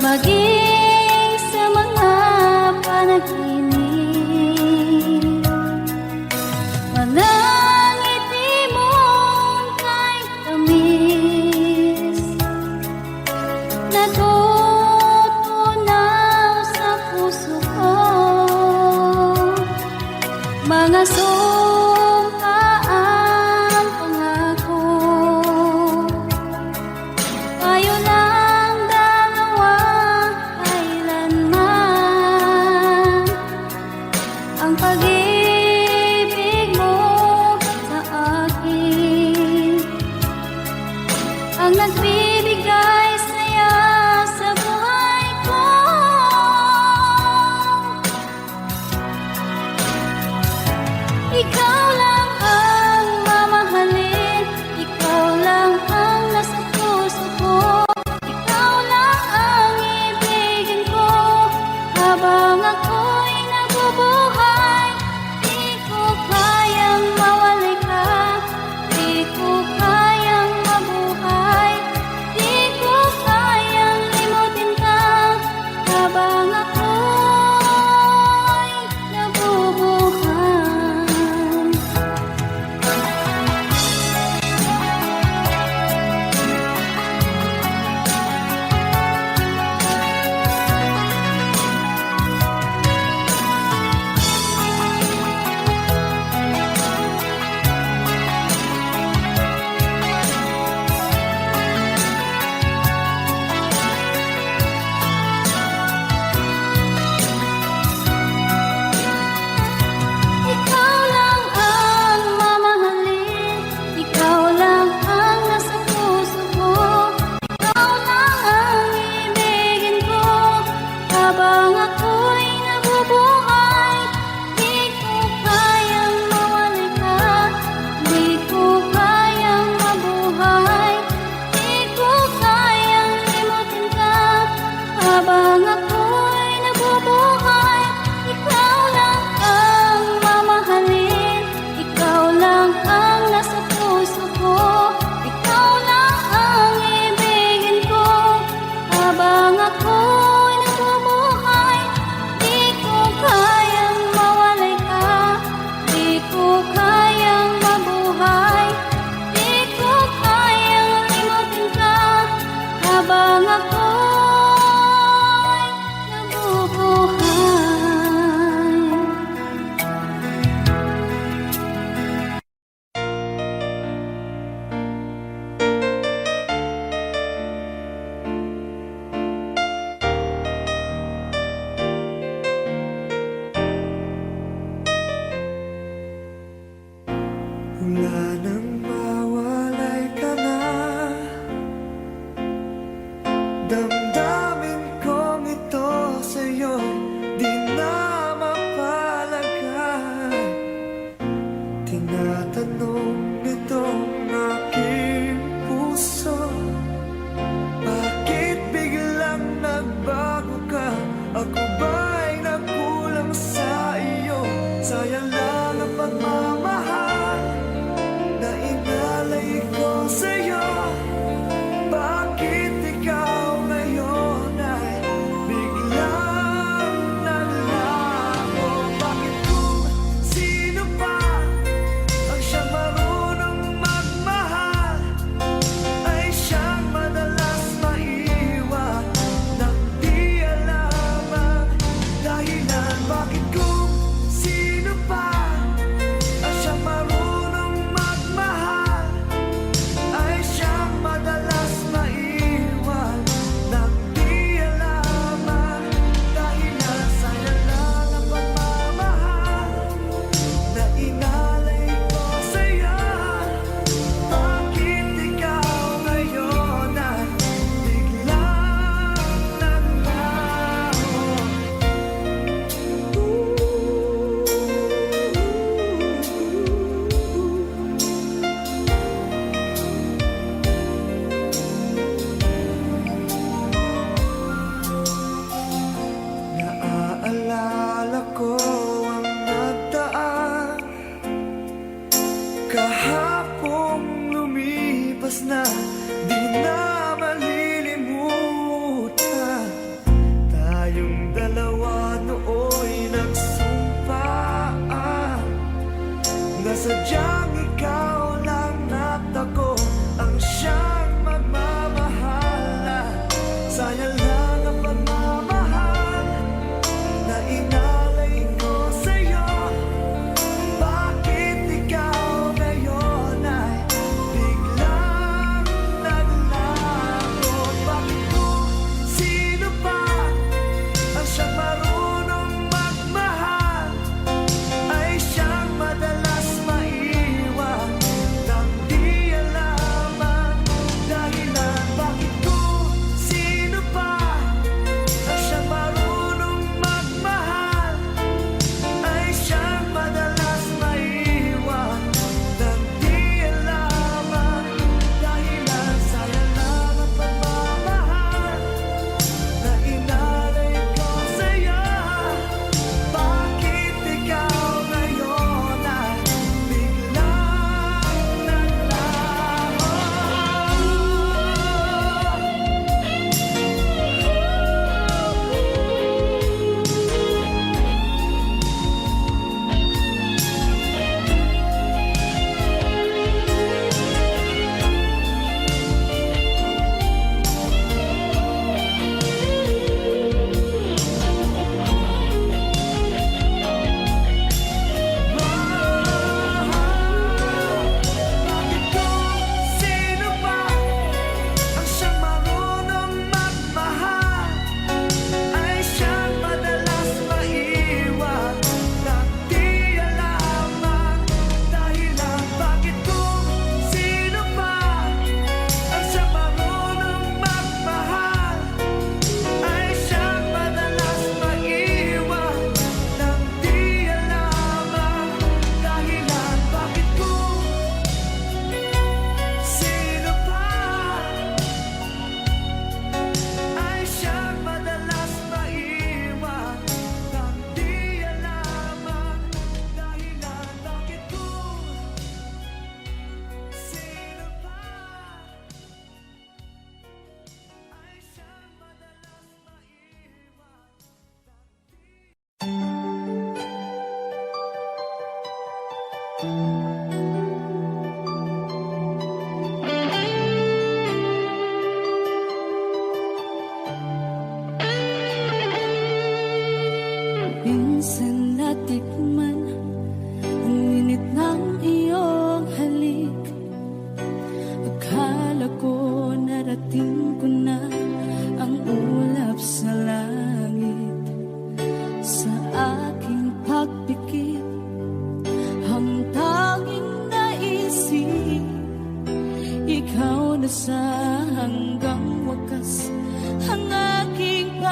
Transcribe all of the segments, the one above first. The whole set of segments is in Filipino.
maging sa mga panaginip. Manangiti mong kahit tamis, natutunaw sa puso ko. Mga sumpaan pangako, tayo lang dalawa kailanman. Ang pag-ibig mo sa akin ang nagbibigay saya sa buhay ko. Ikaw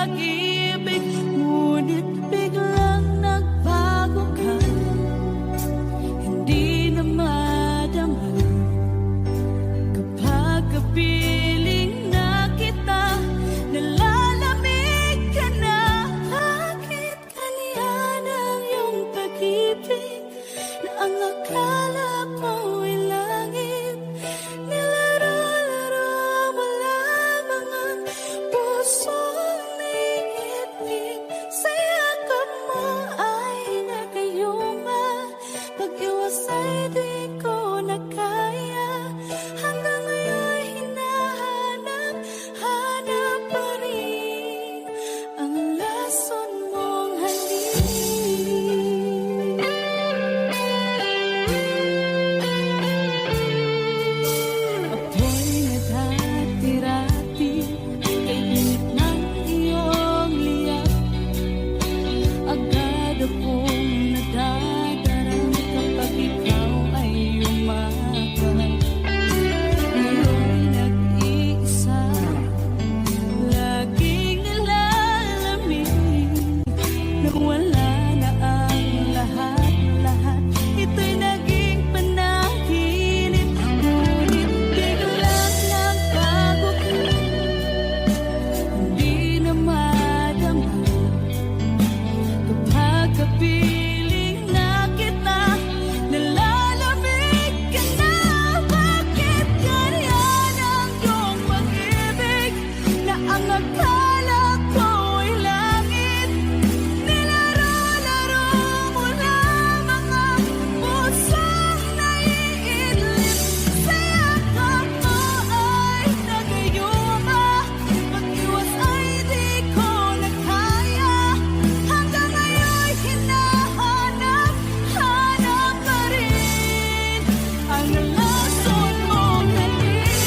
pag-ibig, ngunit biglang nagbago ka. Hindi na madama kapag kapiling na kita, nalalamig ka na. Bakit ganyan ang iyong pag-ibig na ang akala ko'y langit? Nilaro-laro mo lamang ang pusong naiibig. Sa yakap mo ay nagayuma, pag-iwas ay di ko na kaya. Hanggang ngayon hinahanap, hanap pa rin ang lason mong halik. Ako'y naghatirati kay init ng iyong liyap. Agad akong nadadarang kapag ikaw ay umaakay. Ngayon nag-iisa, laging nilalamig. Nang wala na ang lahat-lahat, ito'y naging panaginip. Ngunit biglang nagbago ka, hindi na madama kapag kapiling na kita, nalalamig ka na. Bakit ganyan ang iyong pag-ibig na ang akala ko'y langit? Nilaro-laro mo lamang ang pusong naiidlip. Sa yakap mo ay nagayuma, pag-iwas ay di ko na kaya. Hanggang ngayon hinahanap, hanap pa rin ang lason mong halik.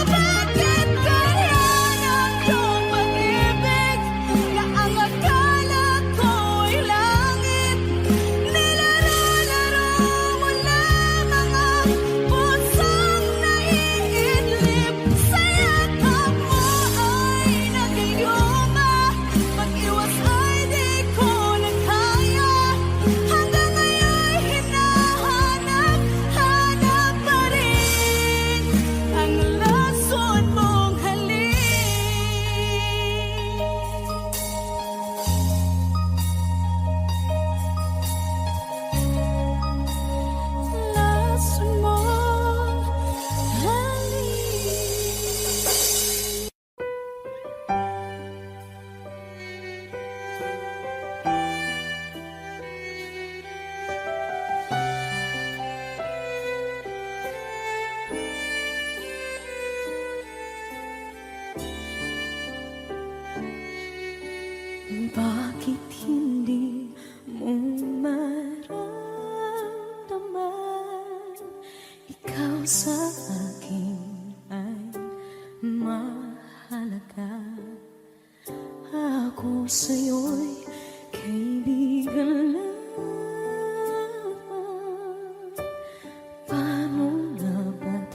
Bakit ganyan ang iyong pag-ibig na ang akala ko'y langit? Nilaro-laro mo lamang ang pusong naiidlip. Sa yakap mo ay nagayuma, pag-iwas ay di ko na kaya. Hanggang ngayon hinahanap, hanap pa rin ang lason mong halik. Lason mong halik. Bakit hindi mo maramdaman ikaw sa akin ay mahalaga? Ako sa'yo'y kaibigan lamang. Paano nga ba't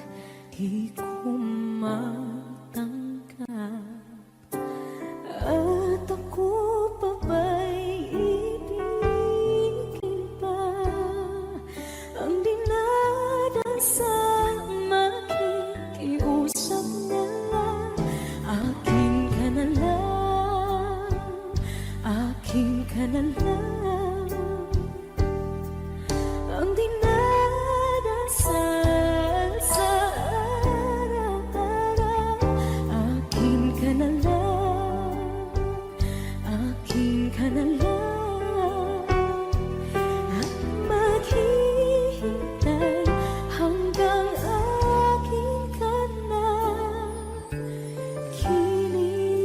di ko matanggap? At ako pa ba'y ibigin pa? Ang dinadasal makikiusap na lang. Akin ka na lang, akin ka na lang. Ang dinadasal sa araw-araw. Akin ka na lang, akin ka na lang. At maghihintay hanggang akin ka na kilig.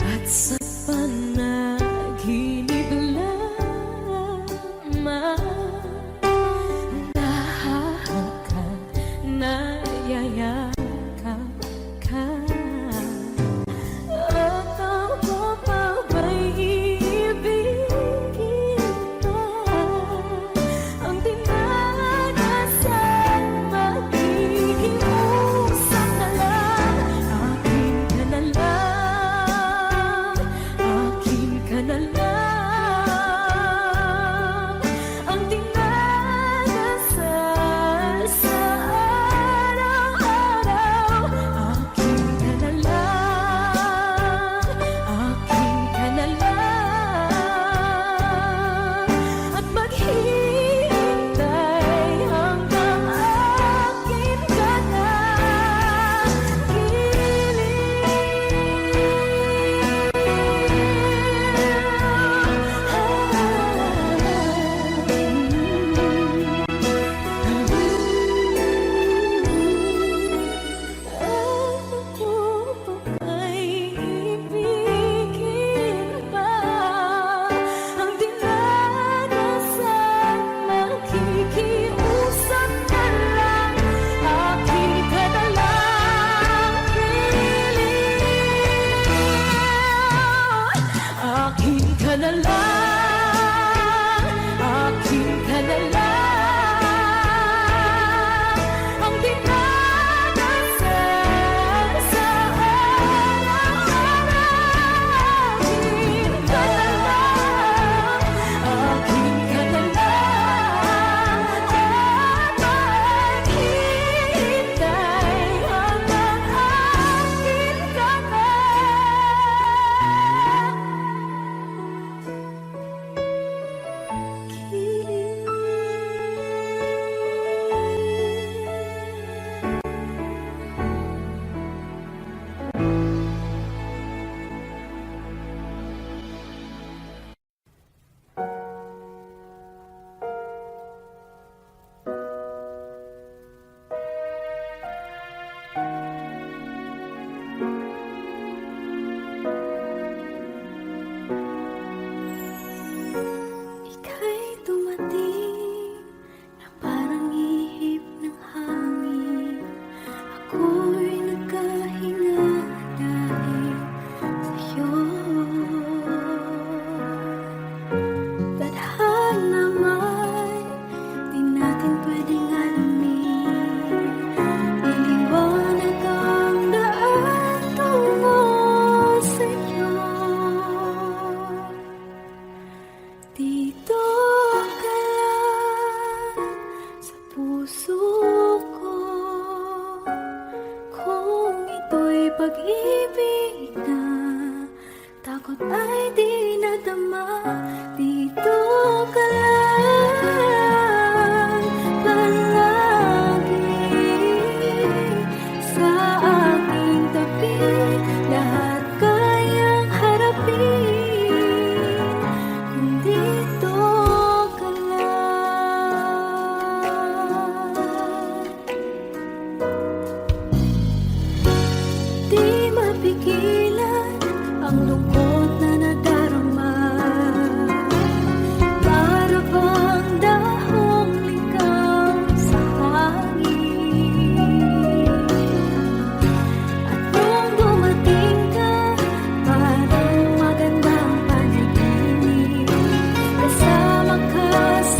At sa panaginip lamang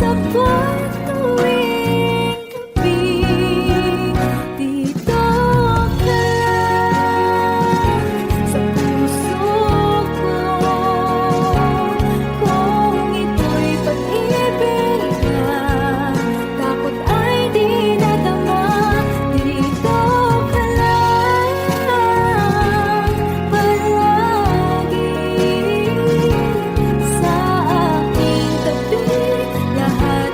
sa tuwing gabi. Dito ka lang sa puso ko. Kung ito'y pag-ibig na takot ay di nadama. Dito ka lang palagi sa aking tabi. Lahat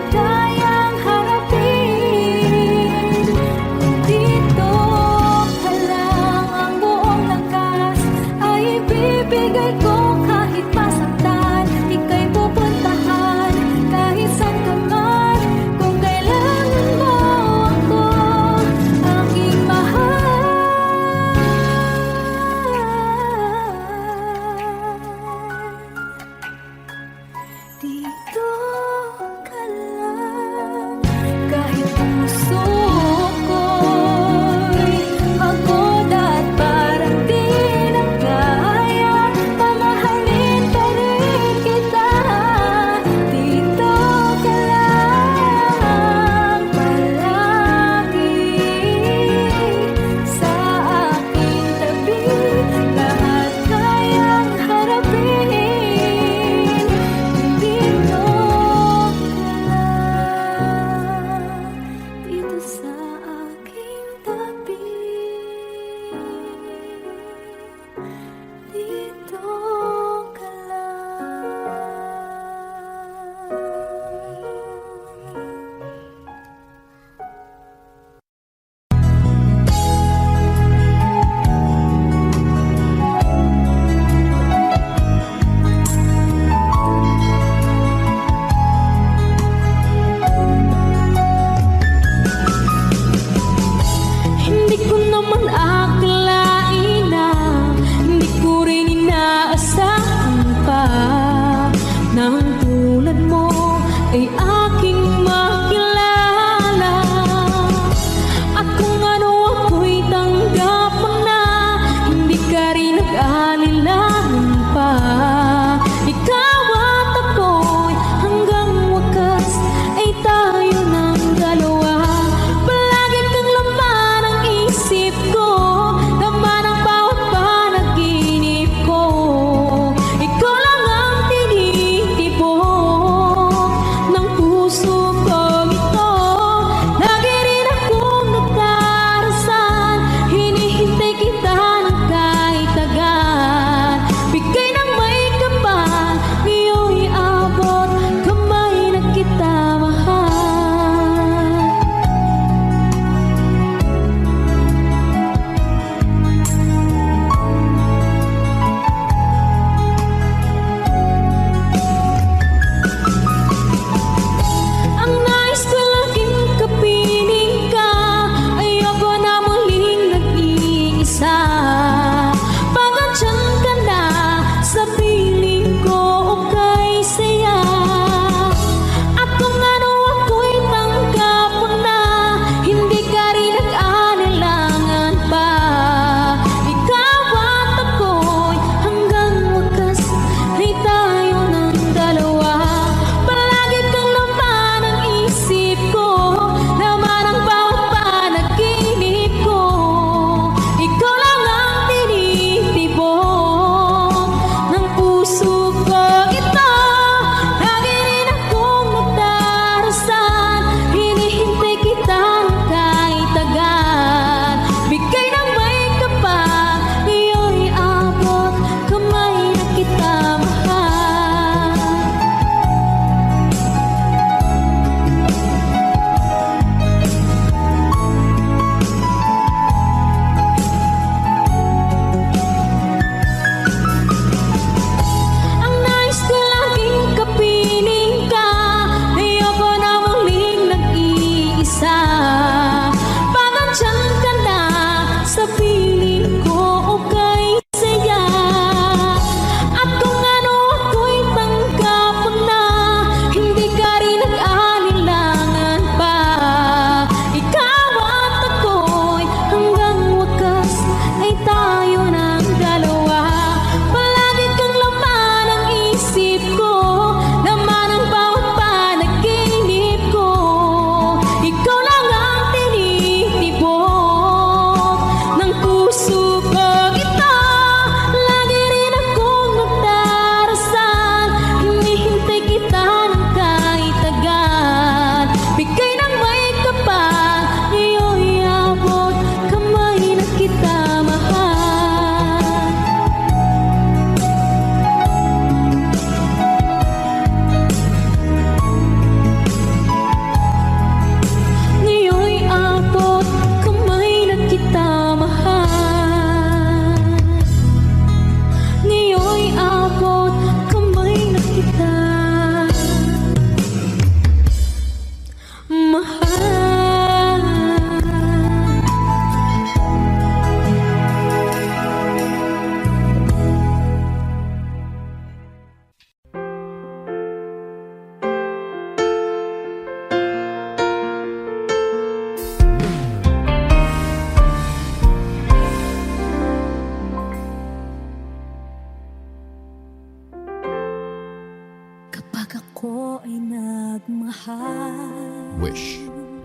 Wish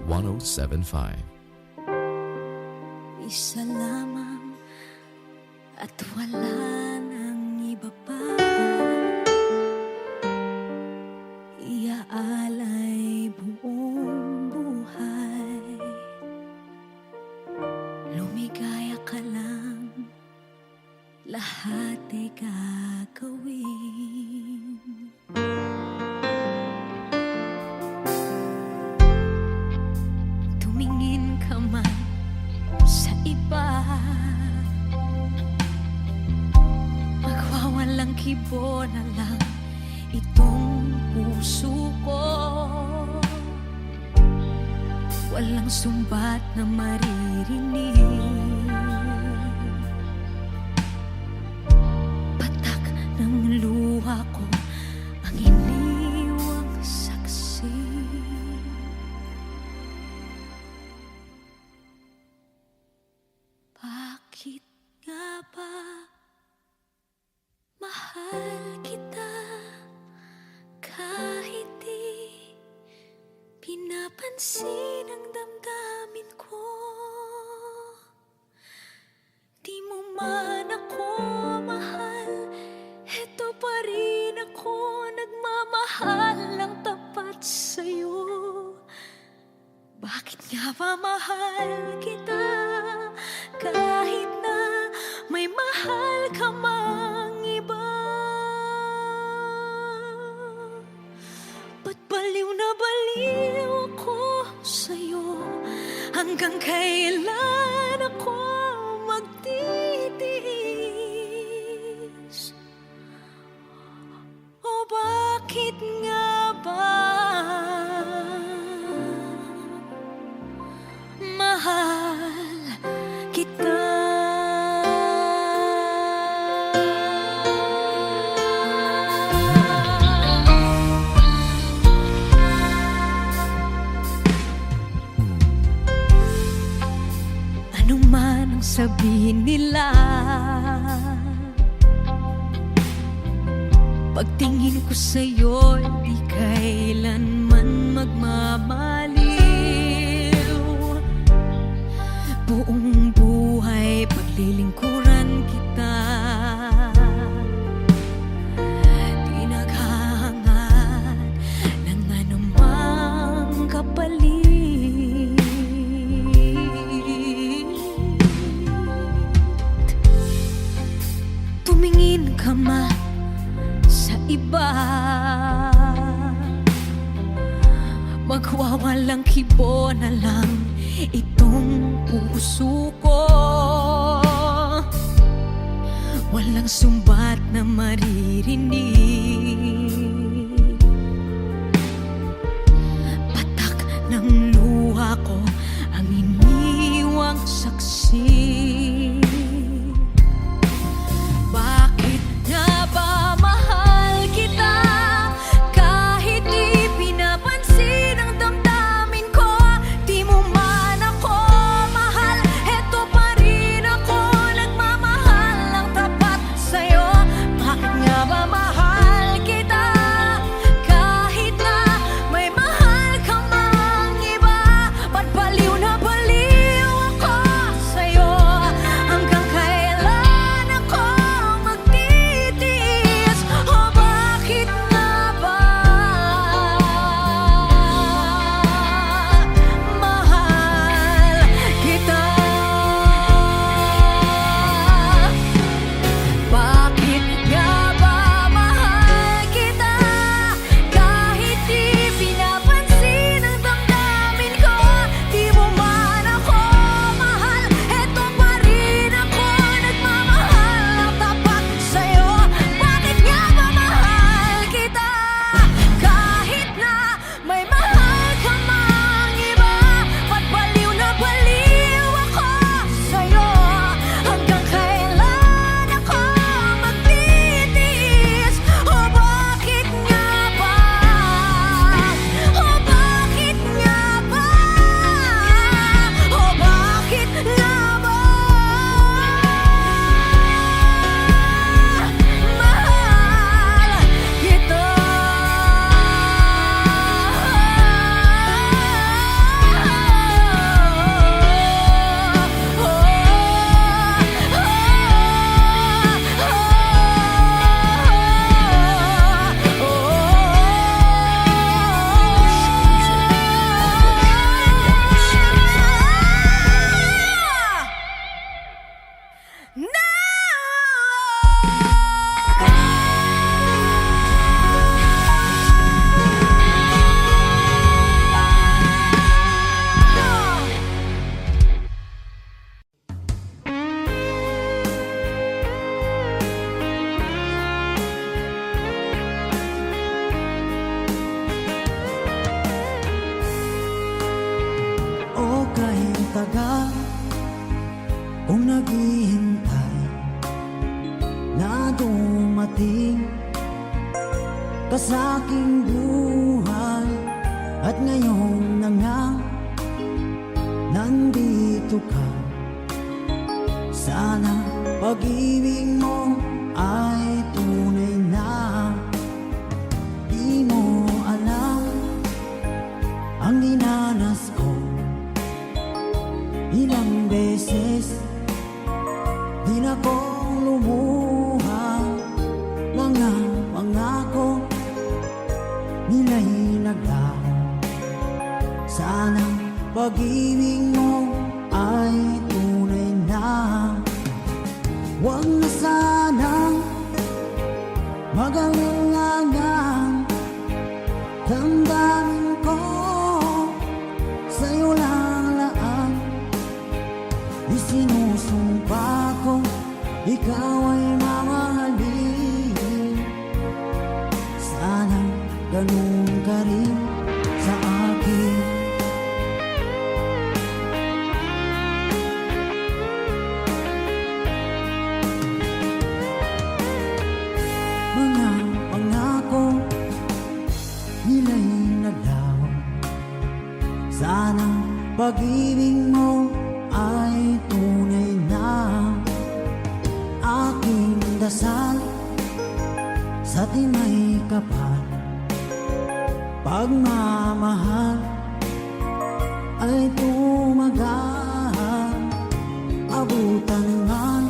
1075. Isa lamang at wala nang iba pa. Iaalay buong buhay. Lumigaya ka lang, lahat ay gagawin. Tumingin ka man sa iba, magwawalang kibo na lang itong puso ko. Walang sumbat na maririnig, patak ng luha ko ang iniwang saksi. Bakit nga ba mahal kita kahit di pinapansin ang damdamin ko? Di mo man ako mahal, eto pa rin ako nagmamahal ng tapat sa'yo. Bakit nga ba mahal kita kahit na may mahal ka mang iba? Ba't baliw na baliw ako sa'yo? Hanggang kailan ako magtitiis? O bakit nga ba mahal kita? Ano man ang sabihin nila, pagtingin ko sa'yo, di kailanman magmamaliw. Buong buhay paglilingkuran kita, di naghahangad ng anumang kapalit. Tumingin ka man sa iba, magwawalang kibo na lang itong puso ko. Walang sumbat na maririnig, patak ng luha ko ang iniwang saksi. Bakit nga ba mahal kita kahit di pinapansin ang damdamin ko? Di mo man ako mahal, eto pa rin ako nagmamahal ng tapat sa'yo. Bakit nga ba mahal kita naghihintay na dumating ka sa aking buhay. At ngayon na nga nandito ka. Sana pag-ibig mo ay tunay na. Di mo alam ang dinanas ko. Ilang beses din akong lumuha. Mga pangako nila'y naglaho. Sana pag-ibig mo ay tunay na. Huwag na sanang mag-alinlangan. Damdamin ko sa'yo lang laan. Isinusumpa ko ikaw ay mamahalin. Sana ganun ka rin sa akin. Mga pangako nila'y naglaho. Sana pag-ibig mo ay tunay na. Aking dasal sa tinay kapal, pagmamahal ay tumagal. Abutan man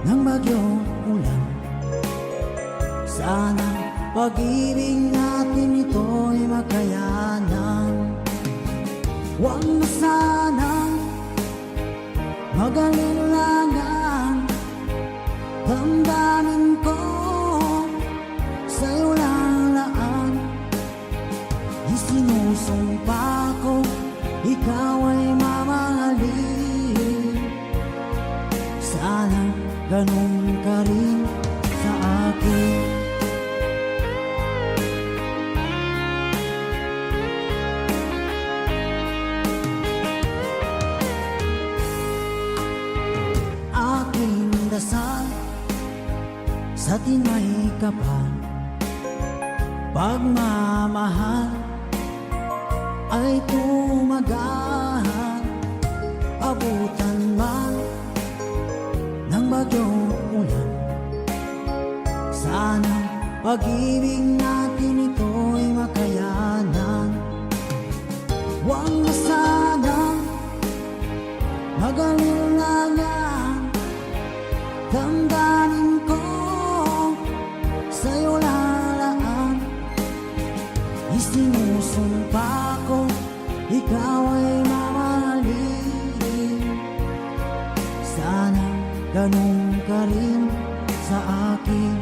ng bagyong ulan. Sana pag-ibig natin ito'y makayanan. Huwag na sanang mag-alinlangan. Damdamin ko sa'yo lang laan. Isinusumpa ko ikaw ay mamahalin. Sana ganun ka rin sa akin. Aking dasal sa tinay kapal, pagmamahal ay tumagal. Abutan man ng bagyong ulan. Sana pag-ibig natin ito'y makayanan. Huwag na sanang mag-alinlangan. Damdamin ko sa'yo lalaan. Isinusumpa ko ikaw ay mamahalin. Sana ganun ka rin sa akin.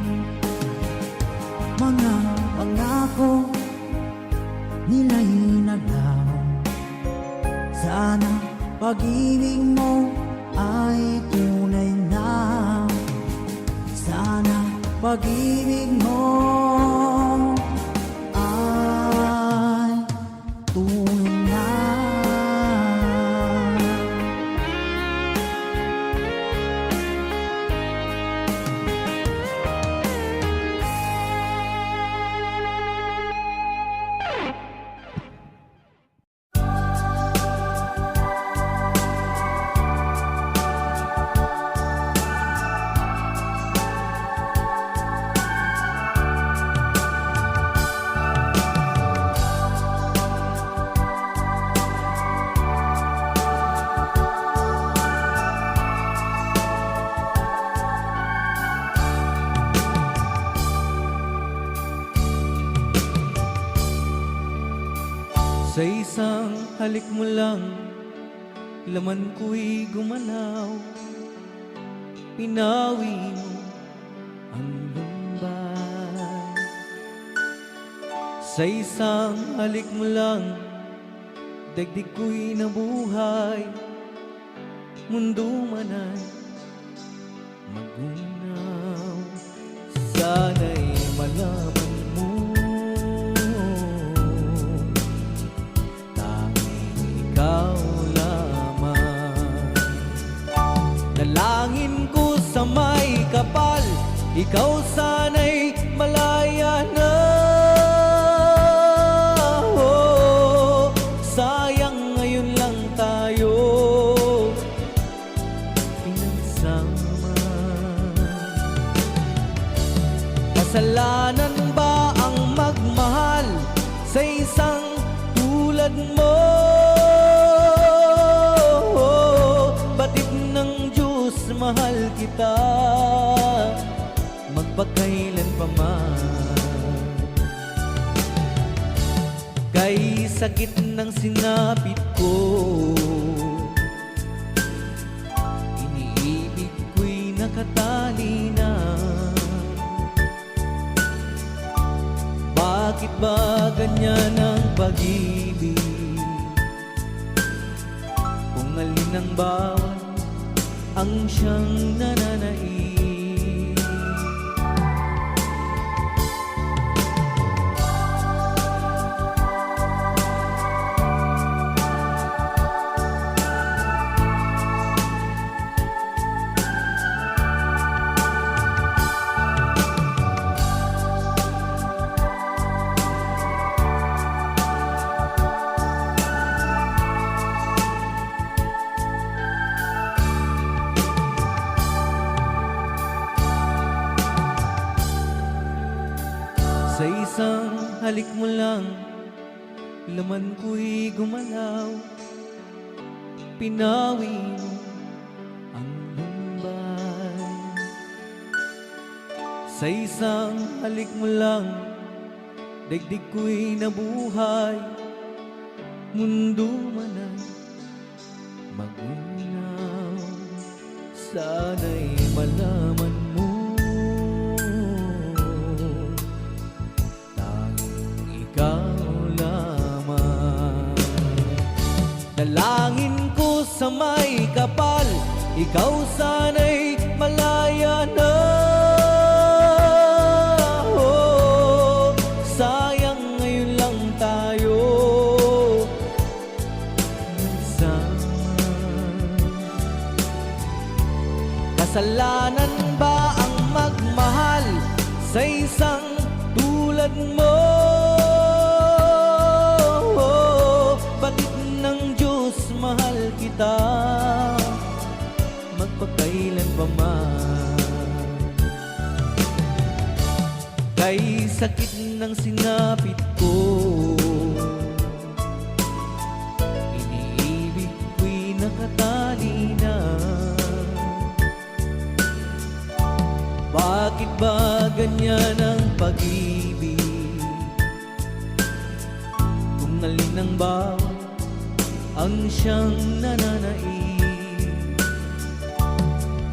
Mga pangako nila'y naglaho. Sana pag-ibig mo ay tunay na. Sana pag-ibig mo ay tunay na. Sa isang halik mo lang, laman ko'y gumalaw. Pinawi mo ang lumbay. Sa isang halik mo lang, dagdig ko'y nabuhay. Mundo man ay magunaw. Sana'y malaman mo, tanging ikaw lamang ikaw sana'y malaya na. Oh, sayang ngayon lang tayo pinagsama. Kasalanan ba ang magmahal sa isang tulad mo? Batid ng Diyos, mahal kita magpakailan pa man. Kay sakit ng sinapit ko, iniibig ko'y nakatali na. Bakit ba ganyan ang pag-ibig? Kung alin ang bawat ang siyang nananaig. Sa isang halik mo lang, laman ko'y gumalaw. Pinawi mo ang lumbay. Sa isang halik mo lang, daigdig ko'y nabuhay. Mundo man ay magunaw. Sana'y malaman mo, ikaw lamang. Dalangin ko sa may kapal, ikaw sana'y malaya na. Oh, sayang ngayon lang tayo nagsama. Kasalanan ba ang magmahal sa isang tulad mo? Batid ng Diyos, mahal kita magpakailan pa man. Kay sakit ng sinapit ko, iniibig ko'y nakatali na. Bakit ba ganyan ang pag-ibig? Kung alin ang bawat ang siyang nananaig.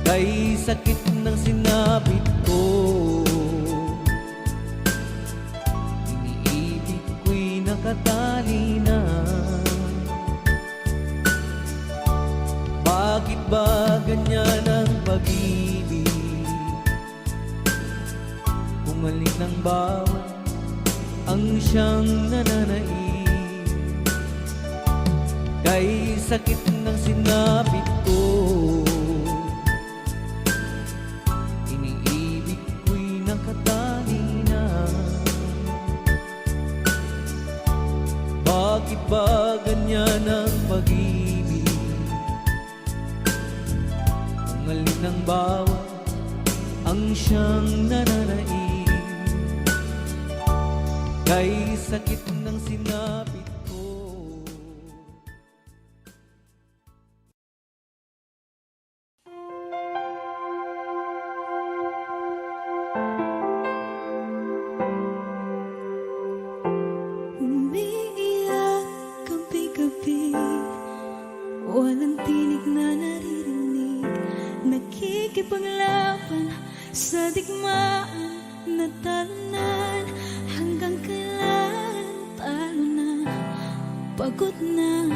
Kay sakit ng sinapit ko, iniibig ko'y nakatali na. Bakit ba ganyan ang pag-ibig? Kung alin ang bawat ang siyang nananaig. Kay sakit ng sinapit ko, iniibig ko'y nakatali na. Bakit ba ganyan ang pag-ibig? Kung alin ang bawat ang siyang nananaig. Kay sakit ng sinapit ko. Umiiyak gabi-gabi, walang tinig na naririnig. Nakikipaglaban sa digmaan na talunan. Hanggang kailan talo na, pagod na.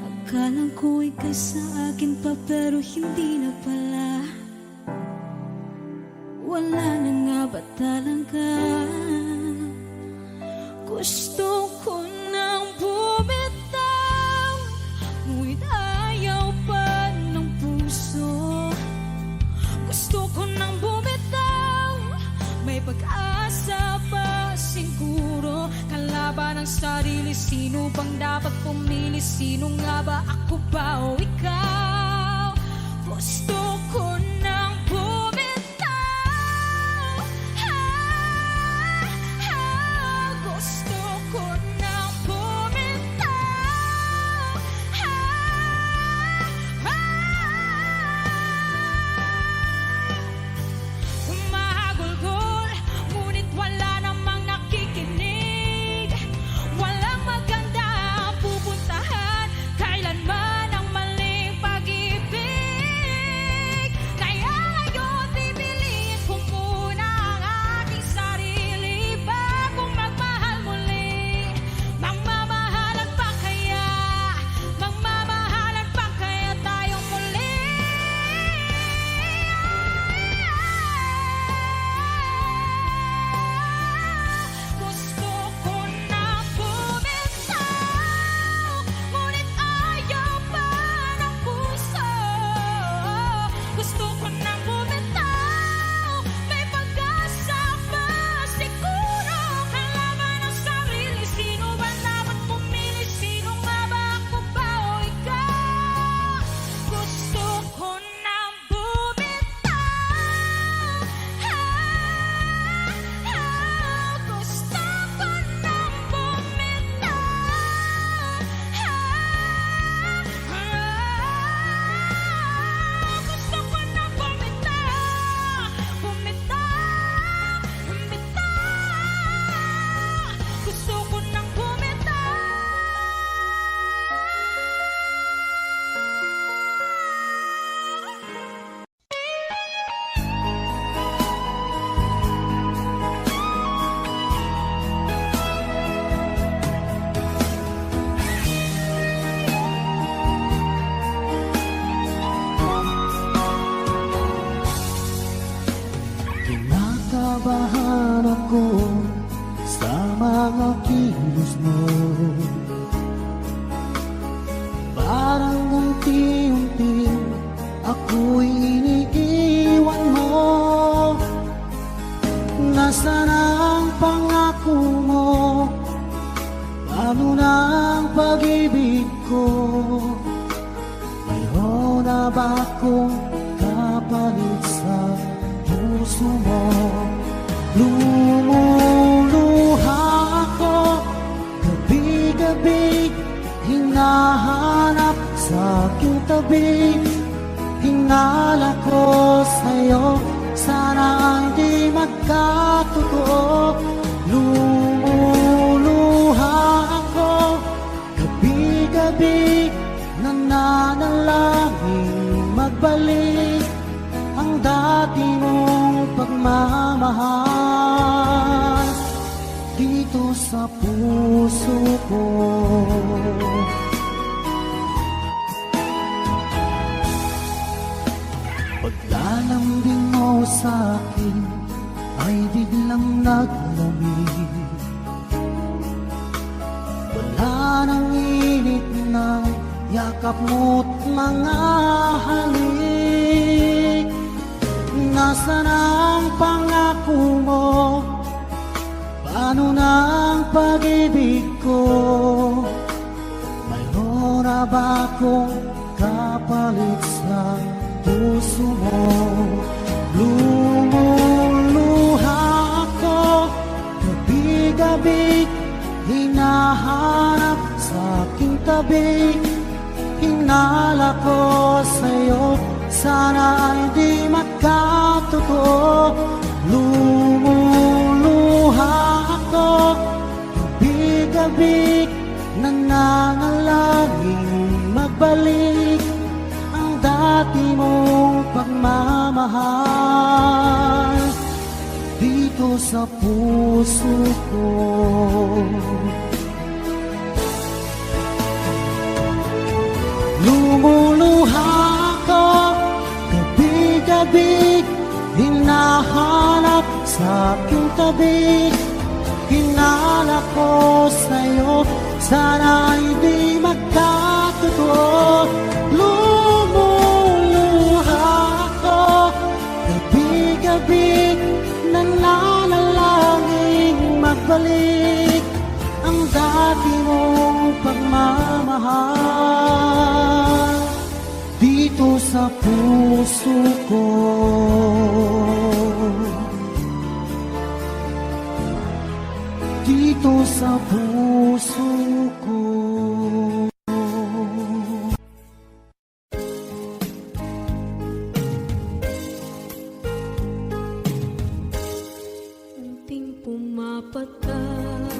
Akala ko ika'y sa akin pa, pero hindi na pala. Wala na nga ba talaga? Gusto ko nang bumitaw, ngunit ayaw pa ng puso. Gusto ko nang bumitaw, bang dapat pumili? Sino nga ba, ako ba o ikaw? Gusto ko nang bumitaw. Gusto ko nang bumitaw. Humahagulgol, ngunit wala namang nakikinig. Walang maganda ang pupuntahan, kailanman ang maling pag-ibig. Kaya ngayon pipiliin ko muna ang aking sarili bagong magmahal muli. Magmamahalan pa kaya? Magmamahalan pa kaya tayong muli? Gusto ko na bumitaw, ngunit ayaw pa ng puso. Gusto ko na bumitaw, may pag-asa pa siguro. Kalaban ang sarili, sino ba dapat pumili? Sino nga ba, ako ba o ikaw? Gusto ko na bumitaw. Gusto ko nang bumitaw. Gusto ko nang bumitaw. Bumitaw, bumitaw. Gusto ko nang bumitaw. Kinakabahan ako sa mga kilos mo. Parang unti-unti ako'y iniiwan mo. Nasaan ang pangako mo? Paano na ang pag-ibig ko? Mayroon na ba akong kapalit sa puso mo? Lumuluha ako gabi-gabi, hinahanap sa aking tabi. Hinala ko sa'yo, sana hindi magkatotoo. Lumuluha ako gabi-gabi, nananalangin magbalik ang dati mong pagmamahal dito sa puso ko. Paglalambing mo sa akin ay biglang naglamig. Wala nang init na yakap mo't mga halik. Nasaan ang pangako mo? Paano na ang pag-ibig ko? Mayroon na ba akong kapalit sa puso mo? Lumuluha ako gabi-gabi, hinahanap sa aking tabi. Hinala ko sa'yo, sana hindi magkatotoo. Lumuluha ako gabi-gabi, nananalangin magbalik ang dati mong pagmamahal dito sa puso ko. Lumuluha ako gabi-gabi, hinahanap sa aking tabi. Hinala ko sa'yo, sana hindi magkatotoo. Lumuluha ako gabi-gabi, nananalangin magbalik ang dati mong pagmamahal mahal dito sa puso ko. Dito sa puso ko. Unting pumapatak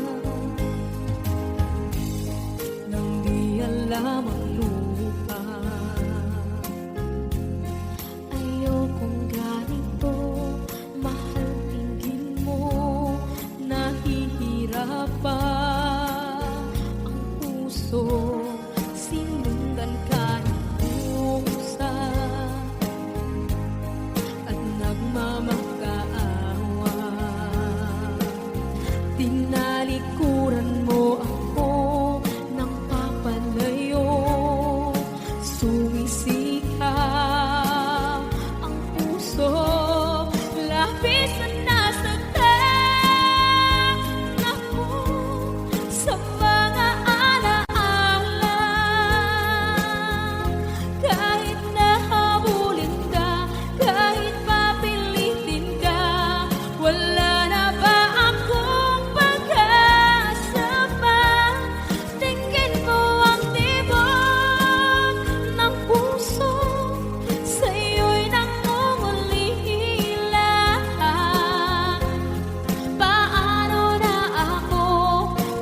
nang di alam ang lupa. Ayokong ganito, mahal tingin mo, nahihirapan ang puso. Sinundan ka ng pusa at nagmamakaawa. Tinalikuran mo ako ng papalayo, sumisikap ang puso. Labis na nasaktan ako sa mga alaala. Kahit nahabulin ka, kahit papilitin ka, wala na ba akong pag-asa pa? Tingin mo ang tibok ng puso, sa'yo'y nangungulila. Paano na ako?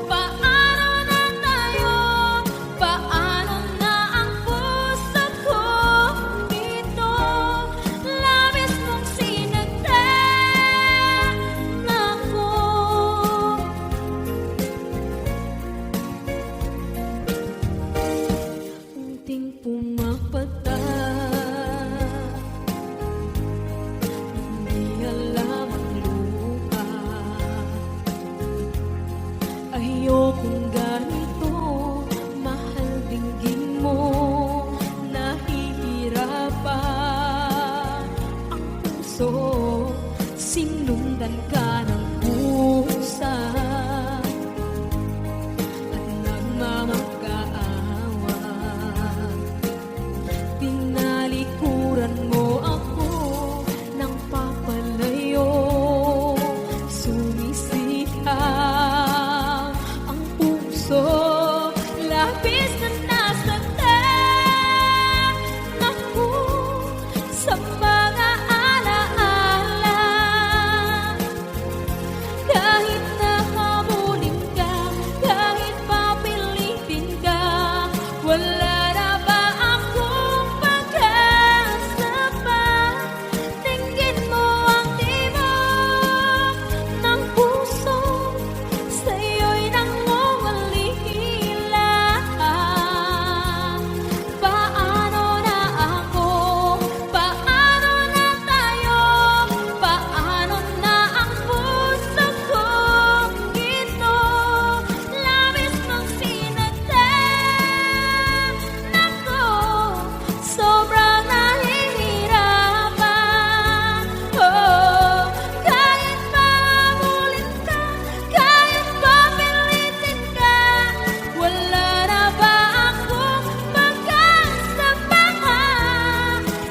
Paano na tayo? Paano na ang puso ko dito? Labis mong sinagdan ako. Unting pumapatak, hindi alam ang lupa. Ayokong ganito, mahal dinggin mo, nahihirapan ang puso. Sinundan ka ng pusa at nagmamakaawa. Tinalikuran mo ako ng papalayo, sumisikap ang puso. Labis na nasaktan ako sa mga alaala. Kahit nahabulin ka, kahit papilitin ka, wala na ba akong pag-asa pa? Tingin mo ang tibok ng puso, sa'yo'y nangungulila. Paano na ako? Paano na tayo? Paano na ang puso ko dito? Labis mong sinagdan ako, sobrang nahihirapan. Oh, kahit mahabulin ka, kahit papilitin ka, wala na ba akong pag-asa pa?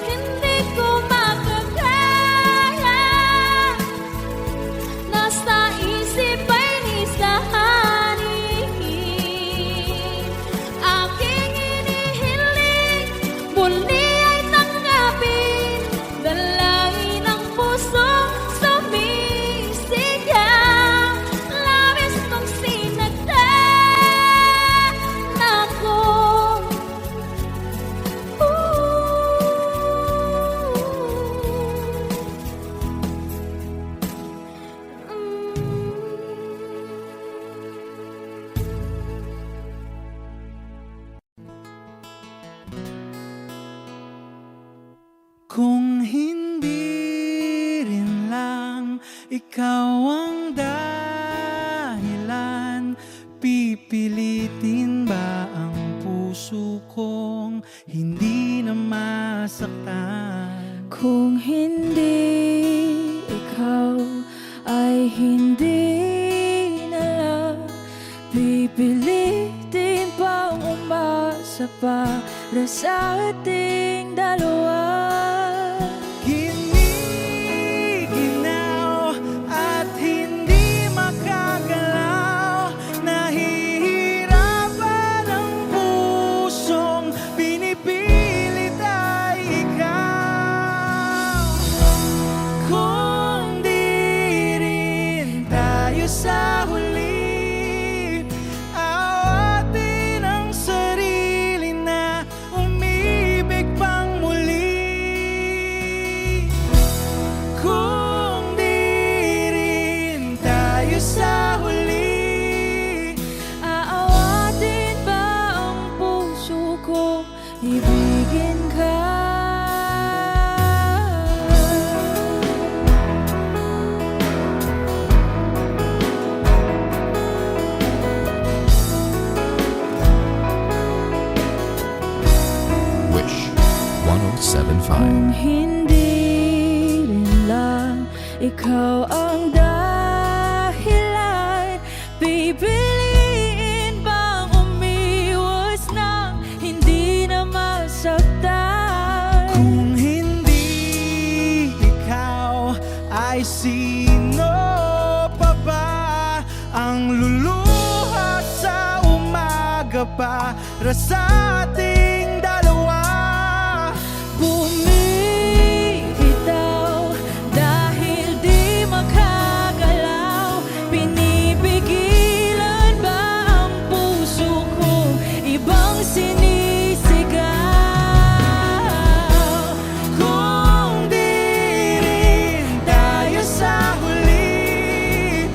Hindi ko makakaya, nasa isip ay nisahanin. Aking inihiling, muli ay tanggapin, dalangin ng puso sumisigaw. Labis mong sinagdan ako. Kung hindi rin lang ikaw ang dahilan, pipilitin ba ang puso kong hindi na masaktan? Kung hindi ikaw ay hindi na lang, pipilitin pang pag-asa para sa ating dalawa. Giniginaw at hindi makagalaw, nahihirapan ang pusong pinipilit ay ikaw. Kung di rin tayo sa huli, awatin ang sarili na umibig pang muli. Kung di rin tayo sa huli, Aawatin ba ang puso ko, ibigin ka? Wish 1075. Kung hindi rin lang ikaw ang dahilan, pipiliin bang umiwas nang hindi na masaktan? kung hindi ikaw, ay sino pa ba ang luluha sa umaga para sa ating dalawa? Bumibitaw dahil di makagalaw, pinipigilan ba ang puso ko, ibang sinisigaw? Kung di rin tayo sa huli,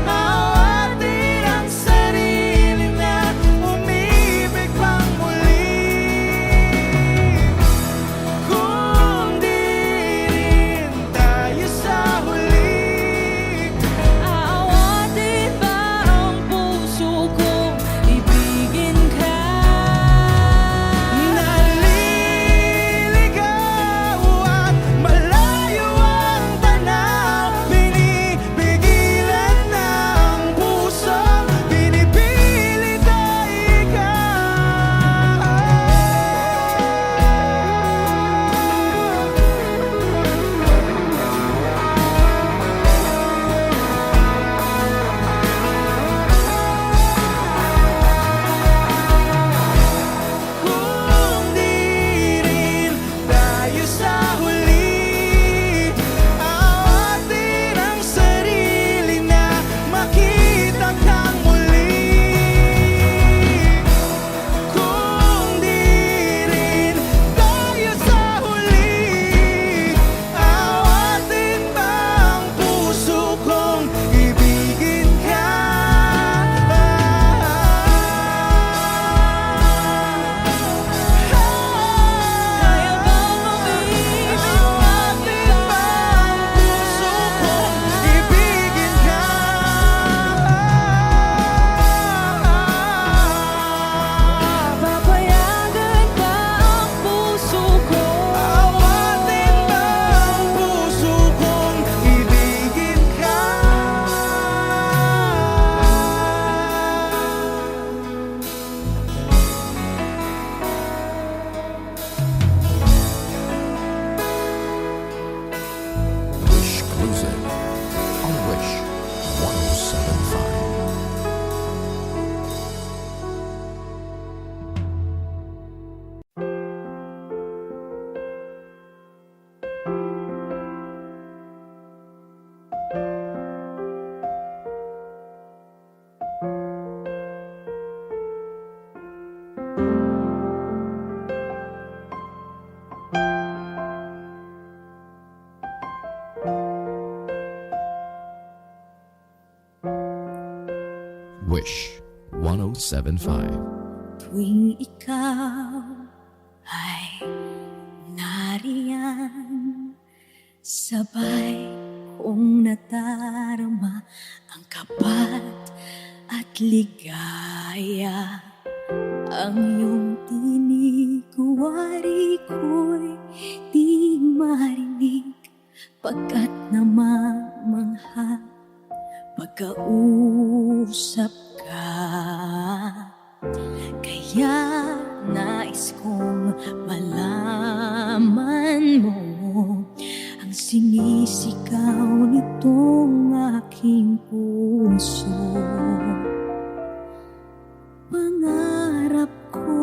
awatin ang sarili na umibig pang muli. Kung di rin tayo sa huli, Aawatin ba ang puso ko, ibigin ka? naliligaw at malayo ang tanaw, pinipigilan ng puso, pinipilit ay ikaw. Kung di rin tayo sa huli, awatin ang sarili na makita kang muli. Kung di rin tayo sa huli, awatin ba ang puso kong ibigin ka? Kaya bang umibig Awatin ba ang puso kong ibigin ka? Papayagan ba ang puso ko? Awatin ba ang puso kong ibigin ka? Wish Cruising on Wish 1075. Wish 1075. Tuwing ikaw ay nariyan, sabay kong nadarama ang kapat at ligaya. Ang iyong tinig, wari ko'y di marinig, pagkat namamangha pagkausap ka. Kaya nais kong malaman mo ang sinisigaw nitong aking puso. Pangarap ko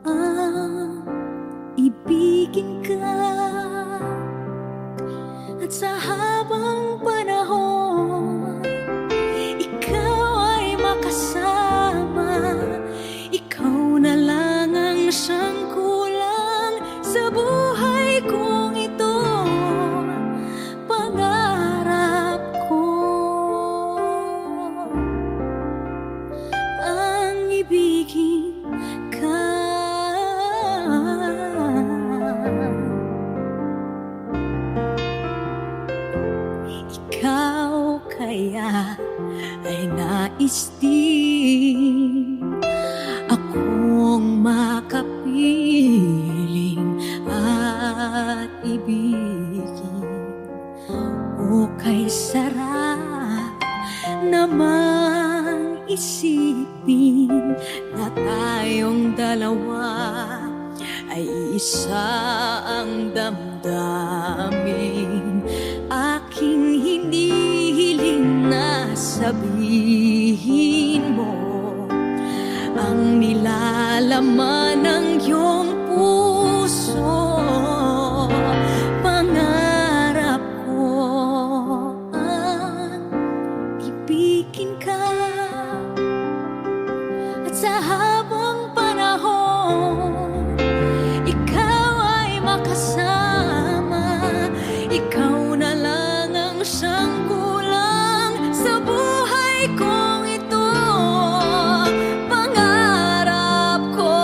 ang ibigin ka, at sa habang panahon ikaw ay makasama. Ikaw na lang ang siyang kulang sa buhay kong ito. Pangarap ko ang ibigin ka. Ikaw kaya ay nais din akong makapiling at ibigin. O kay sarap naman isipin na tayong dalawa ay isa ang damdamin. Aking hinihiling na sabihin mo ang nilalaman ng iyong puso. Pangarap ko ang ibigin ka, at sa habang panahon ikaw ay makasama. Ikaw na lang ang siyang kulang sa buhay kong ito. Pangarap ko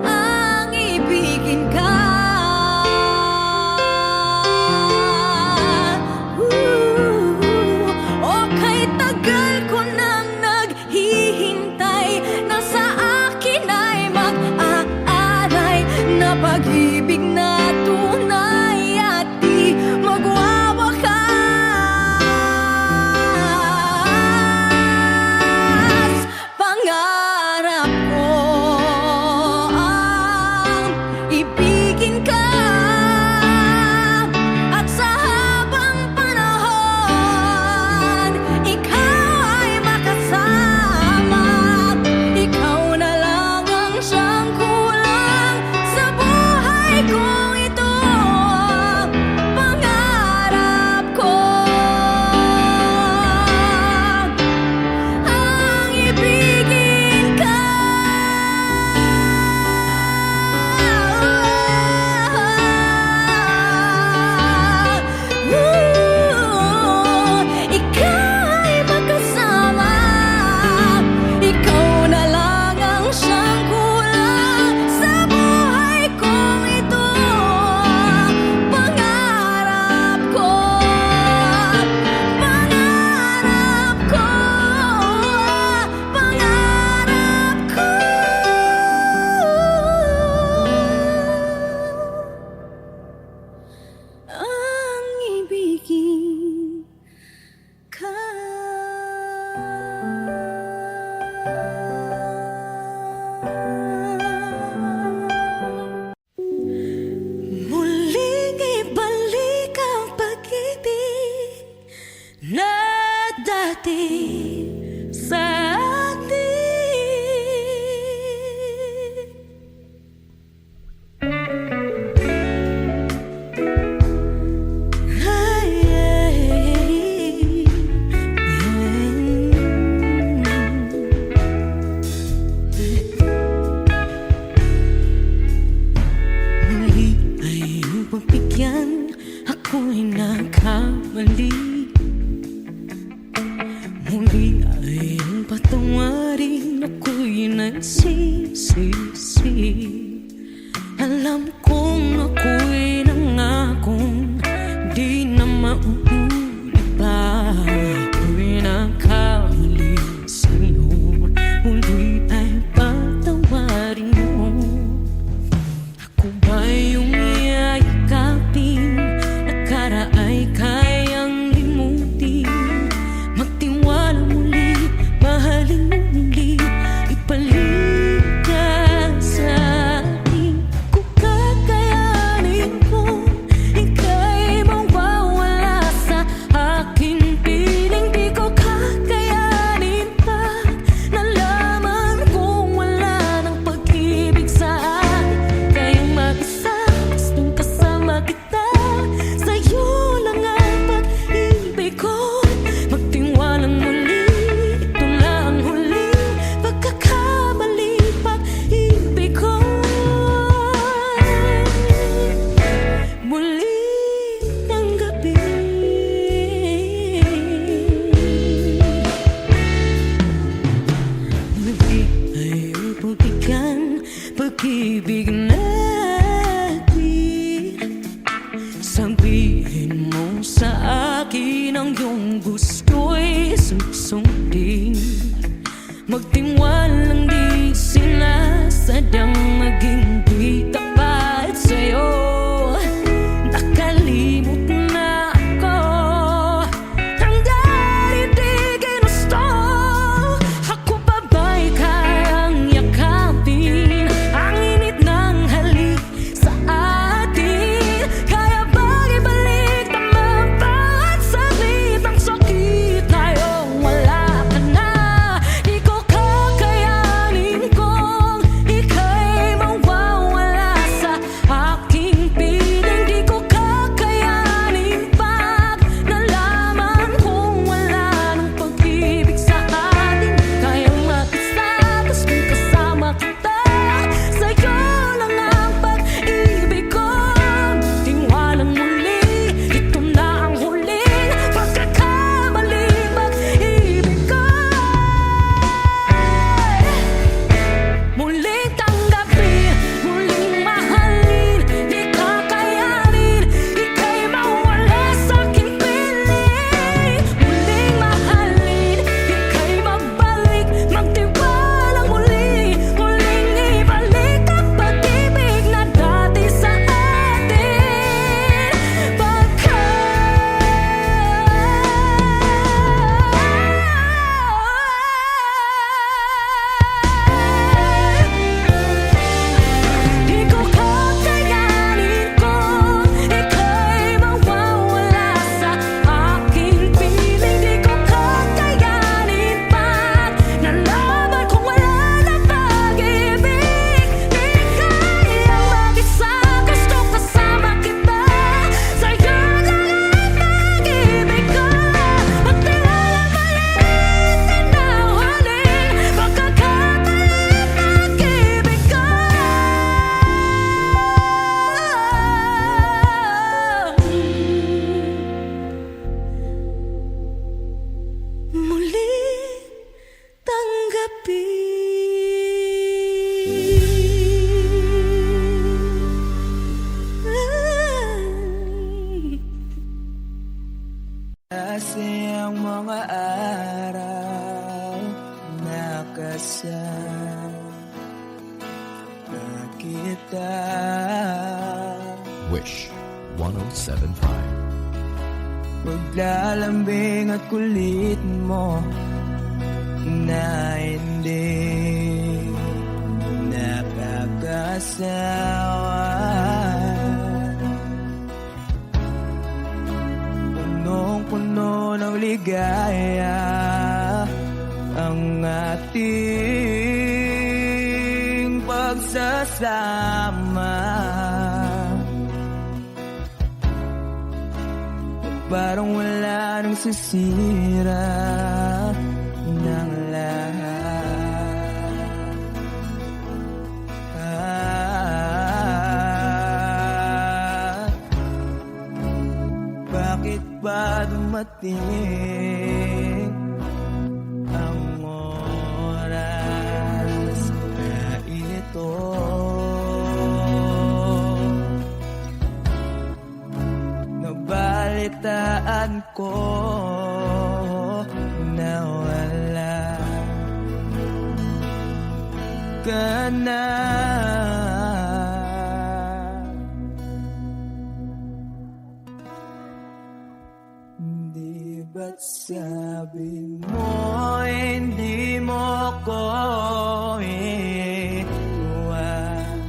ang ibigin ka. O kay tagal ko nang naghihintay, na sa akin ay mag-aalay na pag-ibig na tunay at di magwawakas. Pangarap ko ang ibigin ka, at sa habang panahon ikaw ay makasama. Ikaw na lang ang siyang kulang sa buhay kong ito. Pangarap ko ang ibigin ka. Ikaw ay makasama. Ikaw na lang ang siyang kulang sa buhay kong ito. Pangarap ko, pangarap ko, pangarap ko ang ibigin ka. Muling ibalik ang pag-ibig na dati sa atin. Ay, muli ay iyong pagbigyan, ako'y nagkamali. Muli ay iyong patawarin, ako'y nagsisisi. Alam kong ako'y nangakong di na mauulit pa. Ako'y nagkamali sa'yo, muli ay patawarin mo. Ako ba yung iyayakapin, nakaraay kayang limutin? Magtiwala muli, mahalin pag-ibig natin. Sabihin mo sa akin ang iyong gusto'y susundin. Magtiwalang di sinasadyang maging di tapat sa'yo. Nakalimot na ako, hanggang di ginusto. Ako pa ba'y kayang yakapin ang init ng halik sa atin? Kaya ba'y ibalik naman bawat saglit ang sakit ngayong wala ka na? Di ko kakayanin kung ika'y mawawala sa aking piling. Di ko kakayanin pag nalaman kong wala nang pag-ibig sa atin. Kayang makisatas kung kasama kita, sa'yo lang ang pag-ibig ko. Tingwalang muli, ito na ang huling pagkakamali, pag-ibig ko. Muling tanggapin, muling mahalin, di kakayanin ika'y mawala sa aking piling. Muling mahalin, ika'y mabalik, magtiwalang muli, muling ibalik ang pag-ibig na dati sa atin. Di ko kakayanin kung ika'y mawawala sa aking piling. Di ko kakayanin pag nalaman kong wala na pag-ibig. Di kayang mag-isa, gusto kasama kita, sa'yo lang ang pag-ibig ko. Magtiwala maliit na huling pagkakamalit, pag-ibig ko. Muling tanggapin. Kasi ang mga araw nakasama kita. Wish 1075. Paglalambing at kulit mo na hindi nakakasawa. Punong-puno ng ligaya ang ating pagsasama. Parang wala nang sisira ng lahat. Bakit ba dumating ang oras na ito? Nabalitaan ko na wala ka na. Di ba't sabi mo hindi mo ko iwan?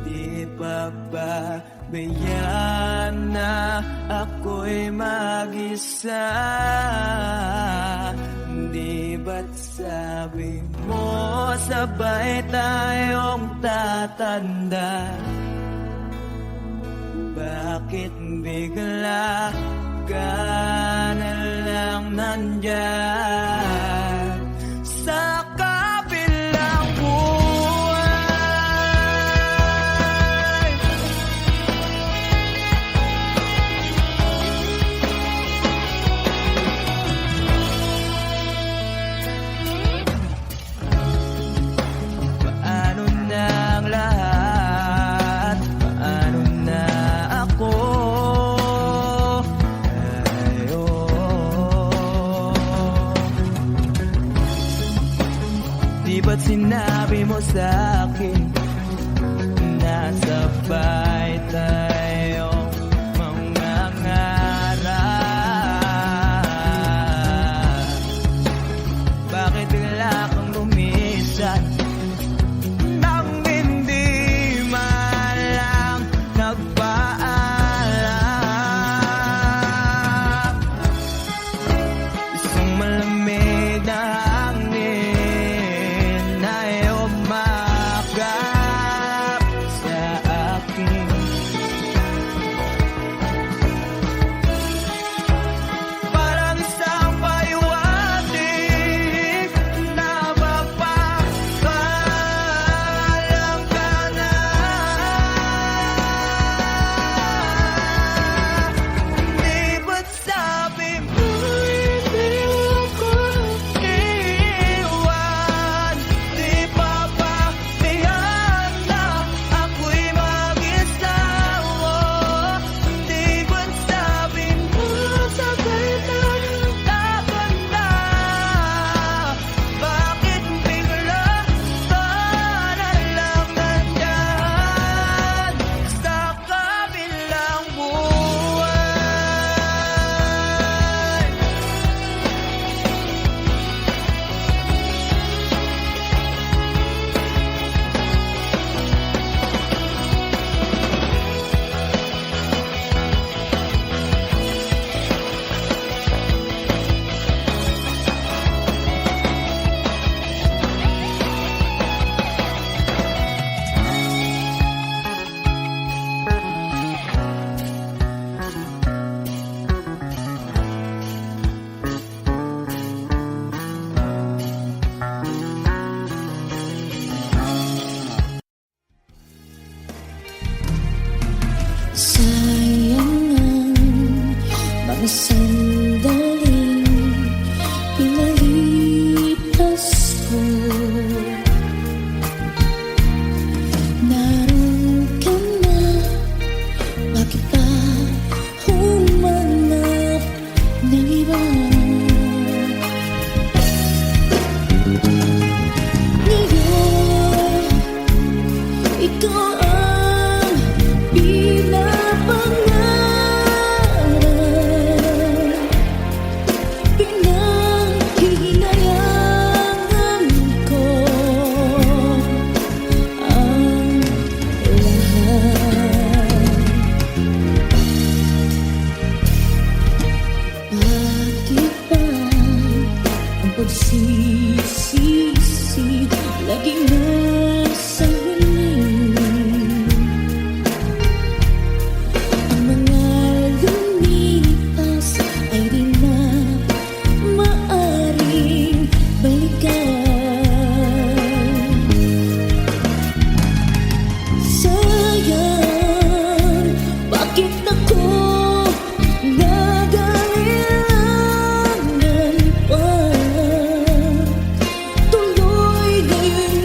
Di pa ba bayaan na ako'y mag-isa? Di ba't sabi mo sabay tayong tatanda? Bakit bigla ka na lang nandyan sa kabilang buhay? Paano na ang lahat? Di ba't sinabi mo sa'kin nasabay tayong mangangarap? Bakit bigla kang lumisan nang hindi man lang nagpaalam? Isang malamig na hangin ay umakap sa akin. Parang isang paliwanag na mapapaalam ka na. Di ba't sabi mo hindi ako iiwan? Di pa ba tiyan na ako'y mag-isawa? Di ba't sabi mo sabay tayong tatanda? Bakit bigla ka na lang nandyan sa kabilang buwan? Sayang ang mga sandaling pinalipas ko. Naroon ka na, bakit pa humanap ng iba? Ngayon, ikaw ang pinapangarap, pinanghihinayangan ko ang lahat. Bakit ba ang pagsisisi laging nasa huli? Ang mga lumipas ay di na maaring balikan. Sayang, bakit ako nagailangan pa? Tuloy ngayon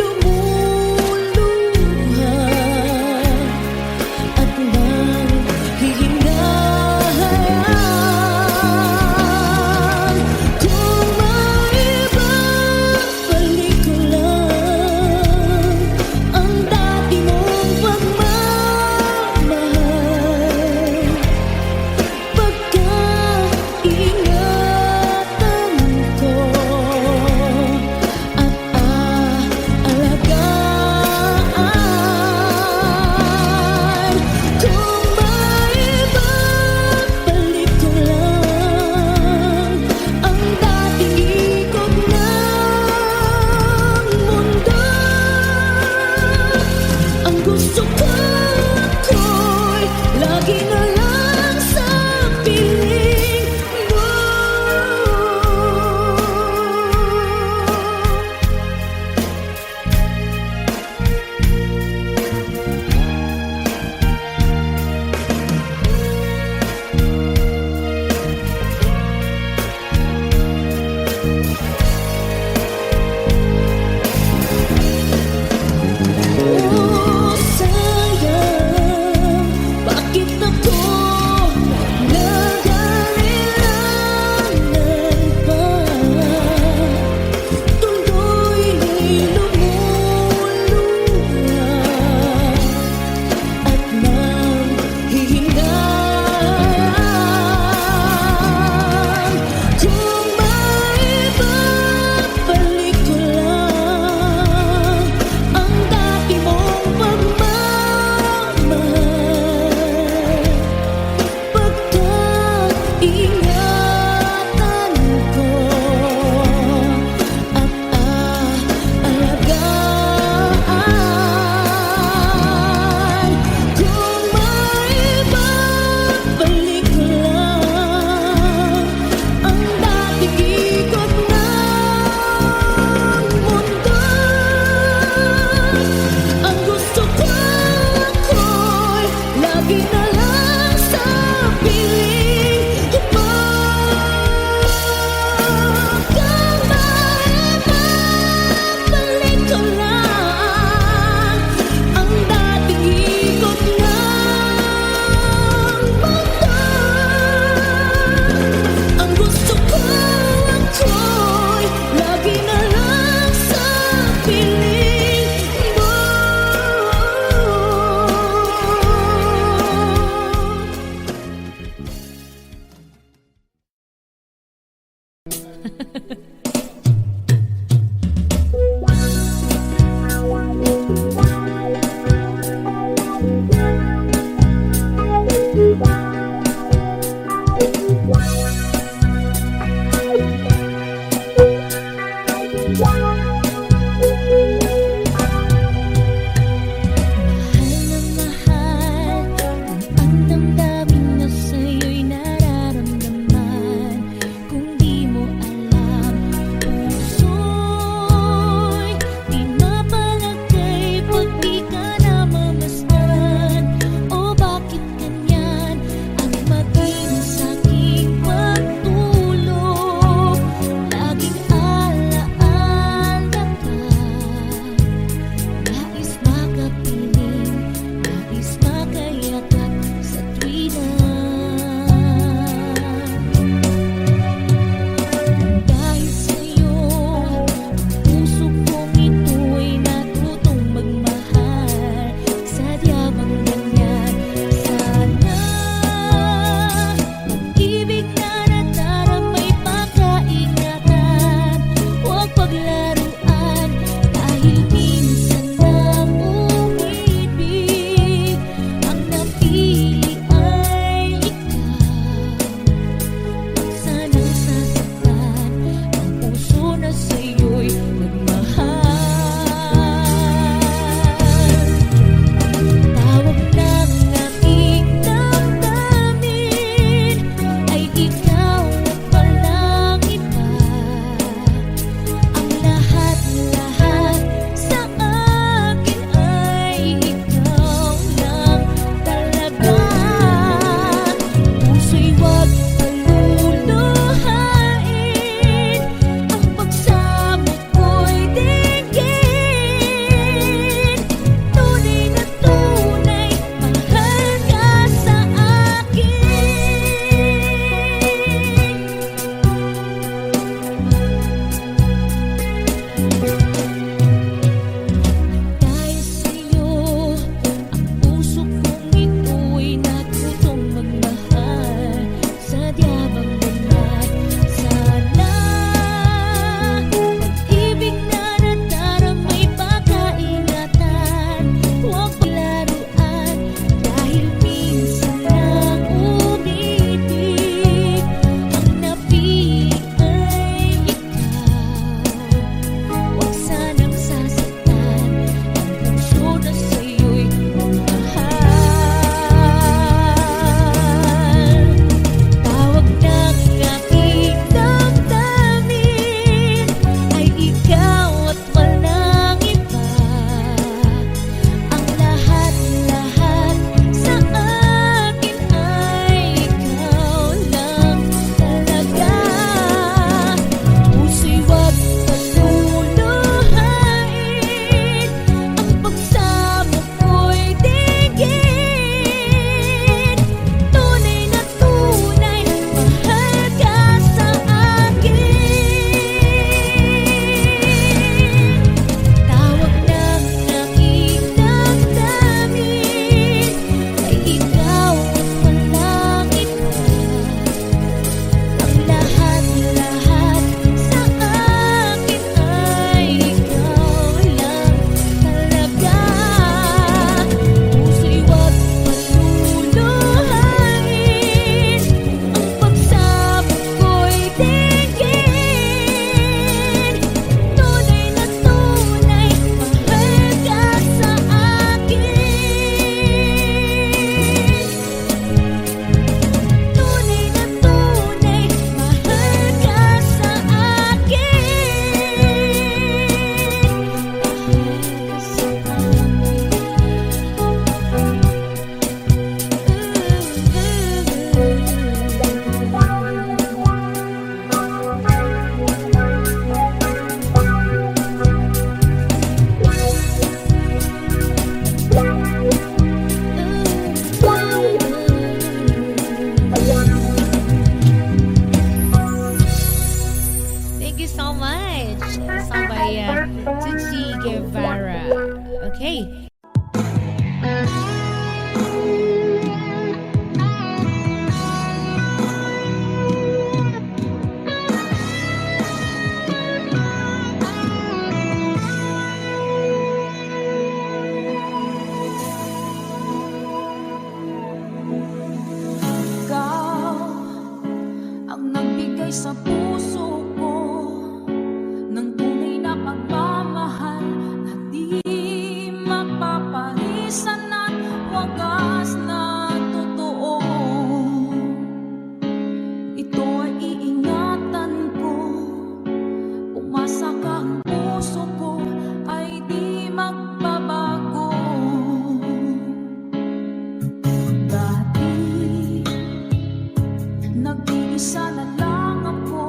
Laging alaala to Che Guevara. Okay. Ikaw ang nagbigay sa puso ko ng tunay na pagmamahal na di mapapalisan at wagas na totoo. Ito ay iingatan ko, umasa ka ang puso ko ay di magbabago. Dati nag-iisa na lang ako,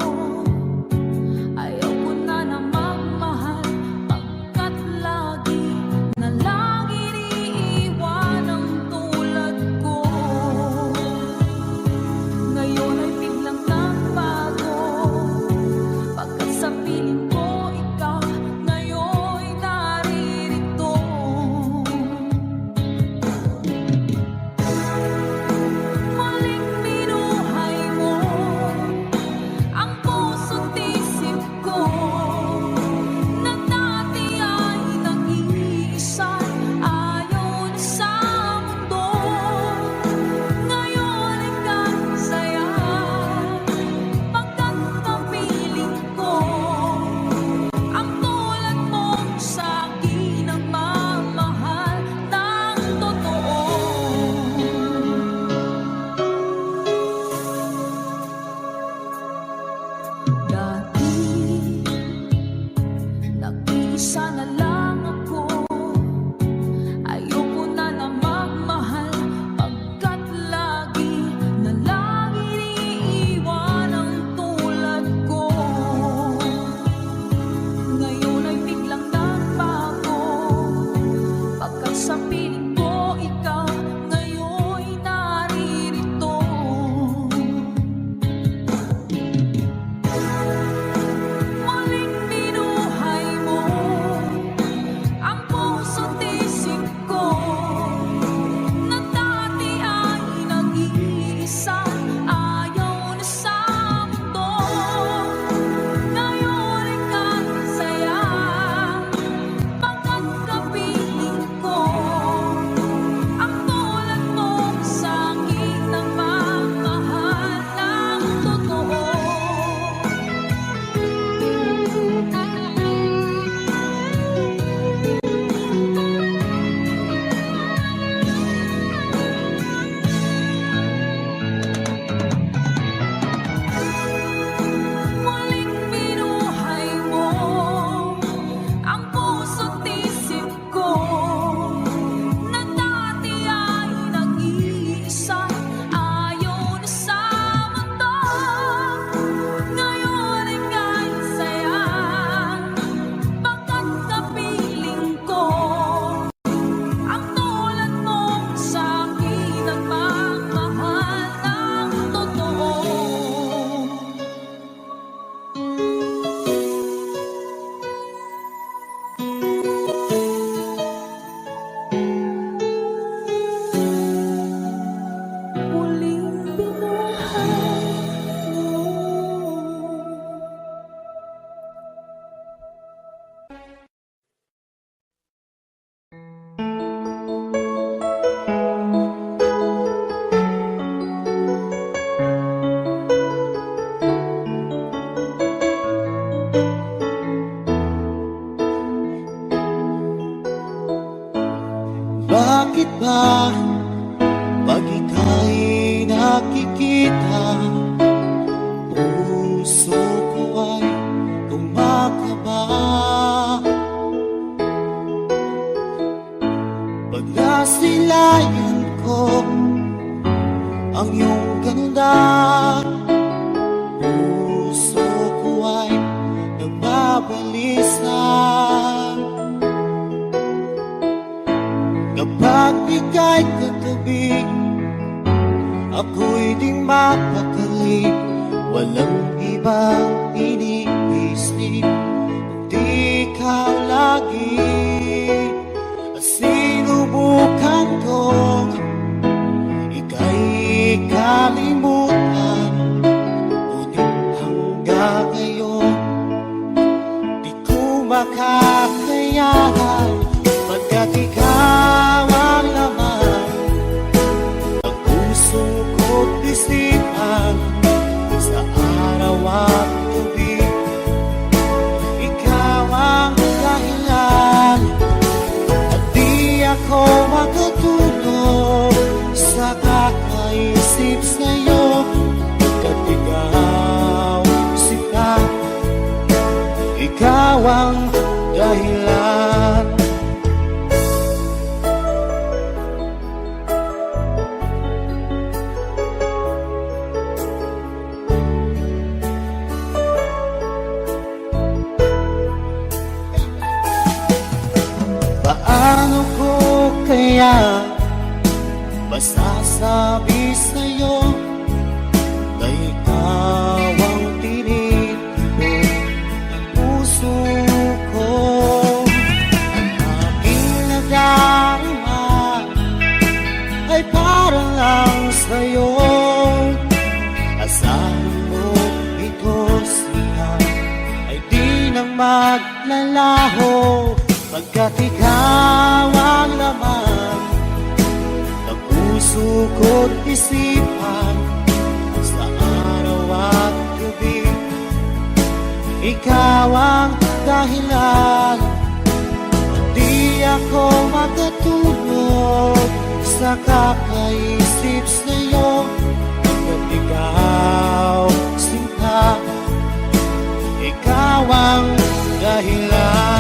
ayaw ko na na magmahal, pagkat lagi na lang iniiwan ang tulad ko. Ngayon ay biglang nagbago, pagkat sa piling ko ikaw ngayon'y naririto. Muling binuhay mo ang puso't isip ko, na dati ay nag-iisa, ayaw na sa mundo. Ngayon ay kasaya, pagkat kapiling ko ang tulad mo sa'kin ang mamahal ng totoo. Dati nag-iisa na lang ako, ayoko na na magmahal, pagkat lagi na lang iniiwan ang tulad ko. Ngayon ay biglang nagbago, pagkat sa piling ko ikaw ngayon'y naririto. Muling binuhay mo ang puso't isip ko, na dati ay nag-iisa, ayaw na sa mundo. Ngayon ay kasaya, pagkat kapiling ko ang tulad mo sa'kin ang mamahal ng totoo. Muling binuhay mo ang puso't isip ko, na dati ay nag-iisa, ayaw na sa mundo. Ngayon ay kasaya, pagkat kapiling ko ang tulad mo sa'kin ang mamahal ng totoo. Muling binuhay mo. Bakit ba pag ika'y nakikita, puso ko ay kumakaba? Pag nasilayan ko ang iyong ganda, puso ko ay nagbabalisa. Kapag ika'y katabi, ako'y di mapakali, walang ibang iniisip, kundi ikaw lang. dahilan. Paano ko kaya masasabi sa'yo na ikaw ang tinitibok ng puso ko? Ang aking nadarama ay para lang sa'yo. Asahan mo ito siya ay di nang maglalaho, pagkat ikaw ang laman ng puso ko't isipan sa araw at gabi. Ikaw ang dahilan, hindi ako makatulog sa kakaisip sa'yo. Pagkat ikaw, sinta, ikaw ang dahilan.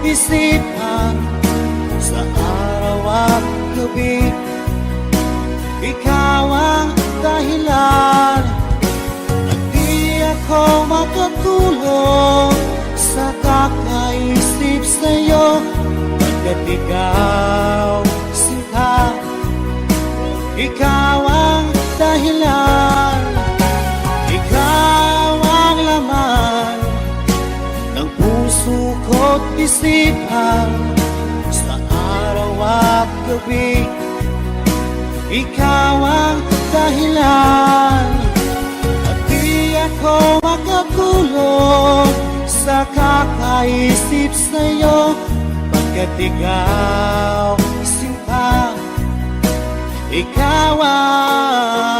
Isipan sa araw at gabi. Ikaw ang dahilan, at di ako makatulog sa kakaisip sa'yo. Pagkat ikaw, sinta, ikaw ang dahilan, ikaw ang laman ng puso ko't isipan sa araw at gabi. Ikaw ang dahilan, at di ako makatulog sa kakaisip sa'yo. Pagkat ikaw, sinta, ikaw ang